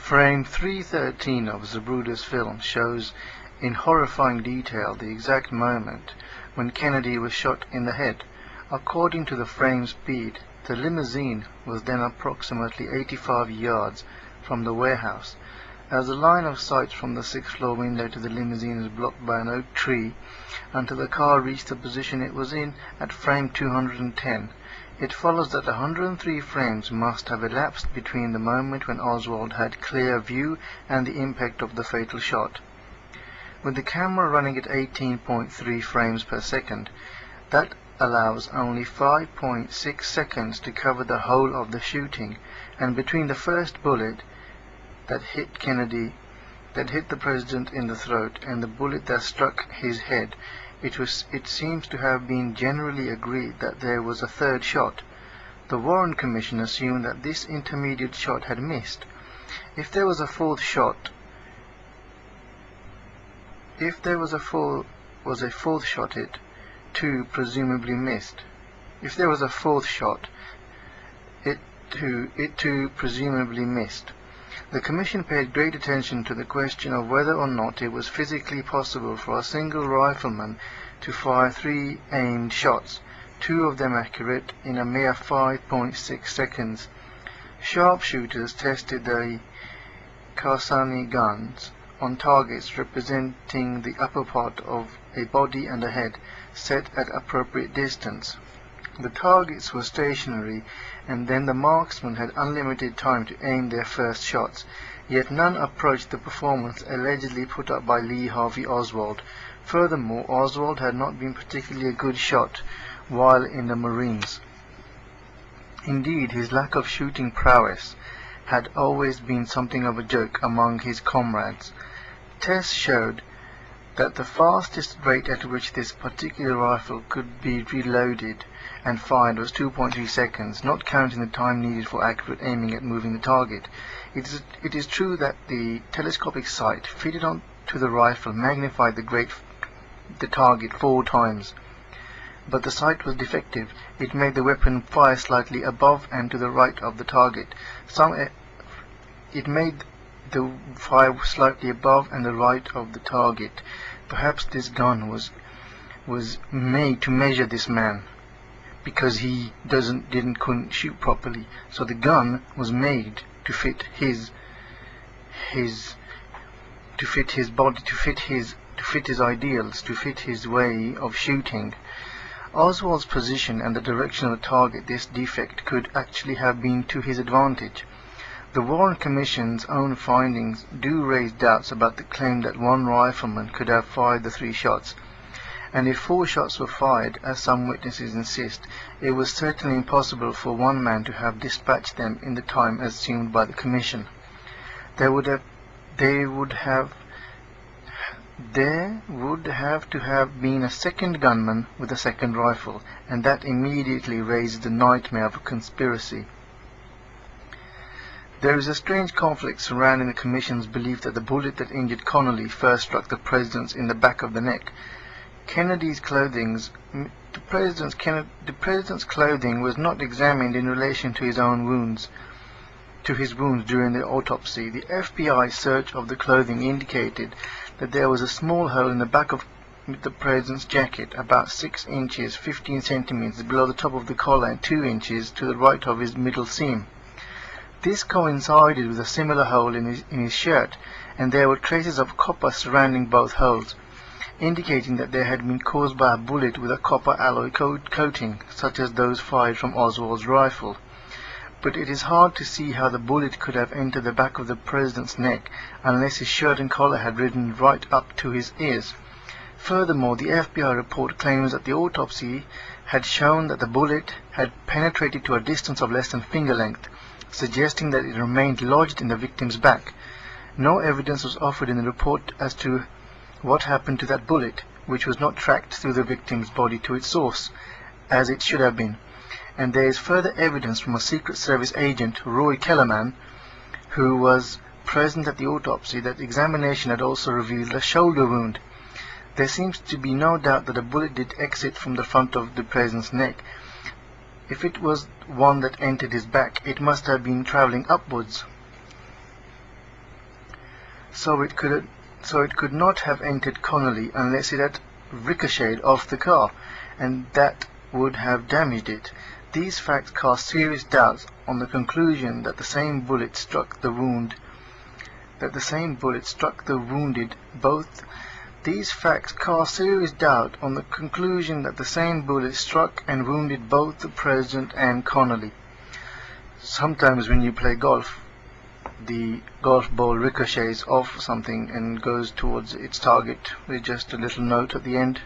Frame 313 of Zapruder's film shows in horrifying detail the exact moment when Kennedy was shot in the head. According to the frame speed, the limousine was then approximately 85 yards from the warehouse. As the line of sight from the sixth-floor window to the limousine was blocked by an oak tree until the car reached the position it was in at frame 210, it follows that 103 frames must have elapsed between the moment when Oswald had clear view and the impact of the fatal shot. With the camera running at 18.3 frames per second, that allows only 5.6 seconds to cover the whole of the shooting, and between the first bullet that hit the president in the throat, and the bullet that struck his head, it seems to have been generally agreed that there was a third shot. The Warren Commission assumed that this intermediate shot had missed. If there was a fourth shot, it too presumably missed. The Commission paid great attention to the question of whether or not it was physically possible for a single rifleman to fire 3 aimed shots, 2 of them accurate, in a mere 5.6 seconds. Sharpshooters tested the Carsani guns on targets representing the upper part of a body and a head, set at appropriate distance. The targets were stationary, and then the marksmen had unlimited time to aim their first shots, yet none approached the performance allegedly put up by Lee Harvey Oswald. Furthermore, Oswald had not been particularly a good shot while in the Marines. Indeed, his lack of shooting prowess had always been something of a joke among his comrades. Tests showed that the fastest rate at which this particular rifle could be reloaded and fired was 2.3 seconds, not counting the time needed for accurate aiming at moving the target. It is true that the telescopic sight fitted onto the rifle magnified the target 4 times, but the sight was defective. It made the weapon fire slightly above and to the right of the target. It made the fire slightly above and the right of the target. Perhaps this gun was made to measure this man, because he couldn't shoot properly. So the gun was made to fit his body, to fit his ideals, to fit his way of shooting. Oswald's position and the direction of the target, this defect could actually have been to his advantage. The Warren Commission's own findings do raise doubts about the claim that one rifleman could have fired the 3 shots, and if 4 shots were fired, as some witnesses insist, it was certainly impossible for one man to have dispatched them in the time assumed by the Commission. There would have to have been a second gunman with a second rifle, and that immediately raises the nightmare of a conspiracy. There is a strange conflict surrounding the Commission's belief that the bullet that injured Connolly first struck the President in the back of the neck. The President's clothing was not examined in relation to his wounds during the autopsy. The FBI search of the clothing indicated that there was a small hole in the back of the President's jacket, about 6 inches 15 centimeters below the top of the collar and 2 inches to the right of his middle seam. This coincided with a similar hole in his shirt, and there were traces of copper surrounding both holes, indicating that they had been caused by a bullet with a copper alloy coating, such as those fired from Oswald's rifle. But it is hard to see how the bullet could have entered the back of the President's neck unless his shirt and collar had ridden right up to his ears. Furthermore, the FBI report claims that the autopsy had shown that the bullet had penetrated to a distance of less than finger length, suggesting that it remained lodged in the victim's back. No evidence was offered in the report as to what happened to that bullet, which was not tracked through the victim's body to its source, as it should have been. And there is further evidence from a Secret Service agent, Roy Kellerman, who was present at the autopsy, that examination had also revealed a shoulder wound. There seems to be no doubt that a bullet did exit from the front of the President's neck. If it was one that entered his back, it must have been traveling upwards. so it could not have entered Connolly unless it had ricocheted off the car, and that would have damaged it. These facts cast serious doubts on the conclusion that the same bullet struck the wounded both. These facts cast serious doubt on the conclusion that the same bullet struck and wounded both the President and Connolly. Sometimes when you play golf, the golf ball ricochets off something and goes towards its target with just a little note at the end.